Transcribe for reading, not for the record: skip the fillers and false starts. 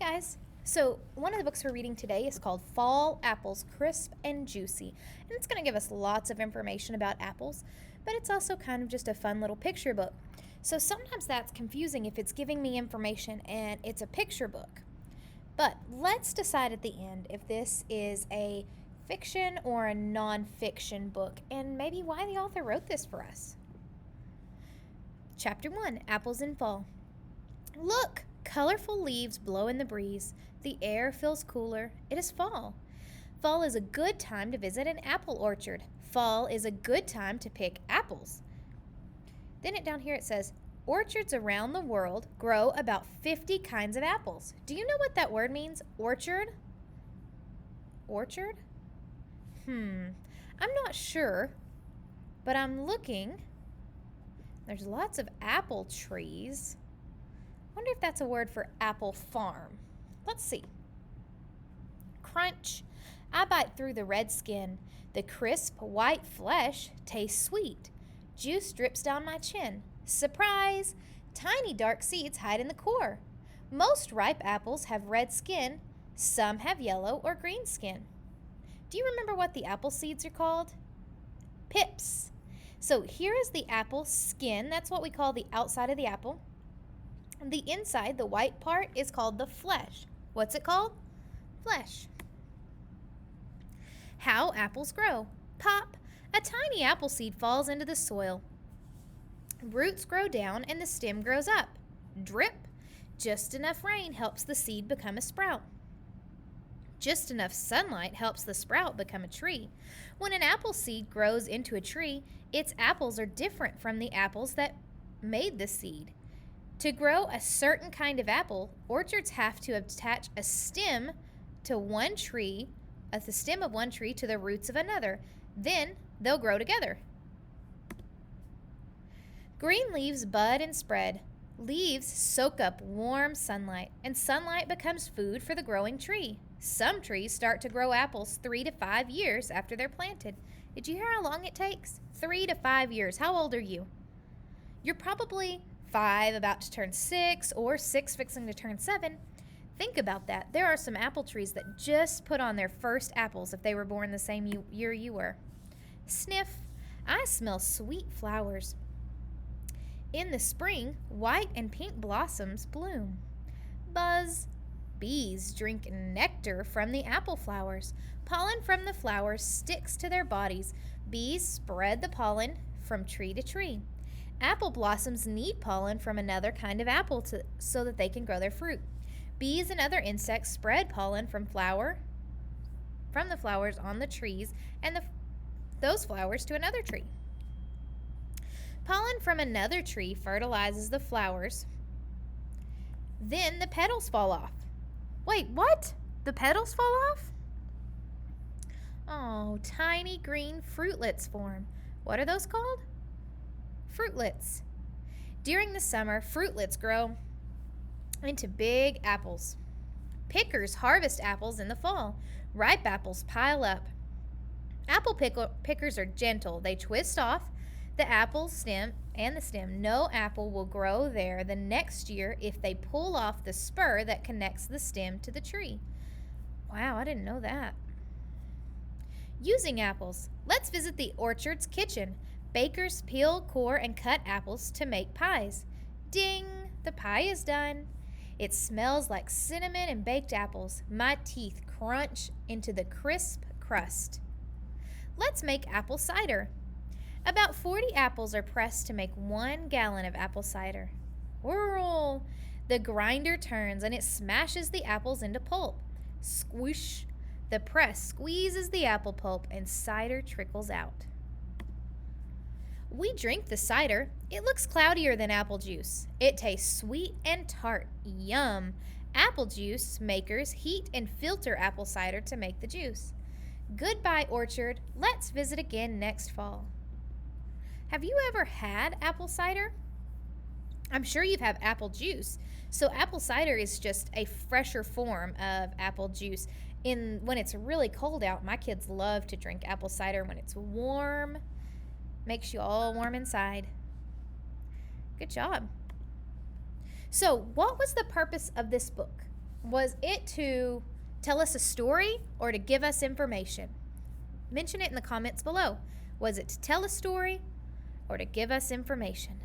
Hey guys! So, one of the books we're reading today is called Fall Apples Crisp and Juicy. And it's going to give us lots of information about apples, but it's also kind of just a fun little picture book. So, sometimes that's confusing if it's giving me information and it's a picture book. But let's decide at the end if this is a fiction or a nonfiction book and maybe why the author wrote this for us. Chapter 1 Apples in Fall. Look! Colorful leaves blow in the breeze. The air feels cooler. It is fall. Fall is a good time to visit an apple orchard. Fall is a good time to pick apples. Then down here it says, orchards around the world grow about 50 kinds of apples. Do you know what that word means? Orchard? Orchard? I'm not sure, but I'm looking. There's lots of apple trees. Wonder if that's a word for apple farm. Let's see. Crunch. I bite through the red skin. The crisp white flesh tastes sweet. Juice drips down my chin. Surprise! Tiny dark seeds hide in the core. Most ripe apples have red skin. Some have yellow or green skin. Do you remember what the apple seeds are called? Pips. So here is the apple skin. That's what we call the outside of the apple. The inside, the white part, is called the flesh. What's it called? Flesh. How apples grow. Pop! A tiny apple seed falls into the soil. Roots grow down and the stem grows up. Drip! Just enough rain helps the seed become a sprout. Just enough sunlight helps the sprout become a tree. When an apple seed grows into a tree, its apples are different from the apples that made the seed. To grow a certain kind of apple, orchards have to attach a stem to one tree, the stem of one tree to the roots of another. Then they'll grow together. Green leaves bud and spread. Leaves soak up warm sunlight, and sunlight becomes food for the growing tree. Some trees start to grow apples 3 to 5 years after they're planted. Did you hear how long it takes? 3 to 5 years. How old are you? You're probably 5, about to turn 6, or 6 fixing to turn 7. Think about that. There are some apple trees that just put on their first apples if they were born the same year you were. Sniff. I smell sweet flowers. In the spring, white and pink blossoms bloom. Buzz. Bees drink nectar from the apple flowers. Pollen from the flowers sticks to their bodies. Bees spread the pollen from tree to tree. Apple blossoms need pollen from another kind of apple so that they can grow their fruit. Bees and other insects spread pollen from the flowers on the trees and those flowers to another tree. Pollen from another tree fertilizes the flowers. Then the petals fall off. Wait, what? The petals fall off? Oh, tiny green fruitlets form. What are those called? Fruitlets. During the summer, fruitlets grow into big apples. Pickers harvest apples in the fall. Ripe apples pile up. Apple pickers are gentle. They twist off the apple stem and the stem. No apple will grow there the next year if they pull off the spur that connects the stem to the tree. Wow, I didn't know that. Using apples. Let's visit the orchard's kitchen. Bakers peel, core, and cut apples to make pies. Ding! The pie is done. It smells like cinnamon and baked apples. My teeth crunch into the crisp crust. Let's make apple cider. About 40 apples are pressed to make 1 gallon of apple cider. Whirl! The grinder turns and it smashes the apples into pulp. Squish! The press squeezes the apple pulp and cider trickles out. We drink the cider. It looks cloudier than apple juice. It tastes sweet and tart. Yum! Apple juice makers heat and filter apple cider to make the juice. Goodbye, orchard. Let's visit again next fall. Have you ever had apple cider? I'm sure you've had apple juice. So apple cider is just a fresher form of apple juice. When it's really cold out, my kids love to drink apple cider when it's warm. Makes you all warm inside. Good job. So, what was the purpose of this book? Was it to tell us a story or to give us information? Mention it in the comments below. Was it to tell a story or to give us information?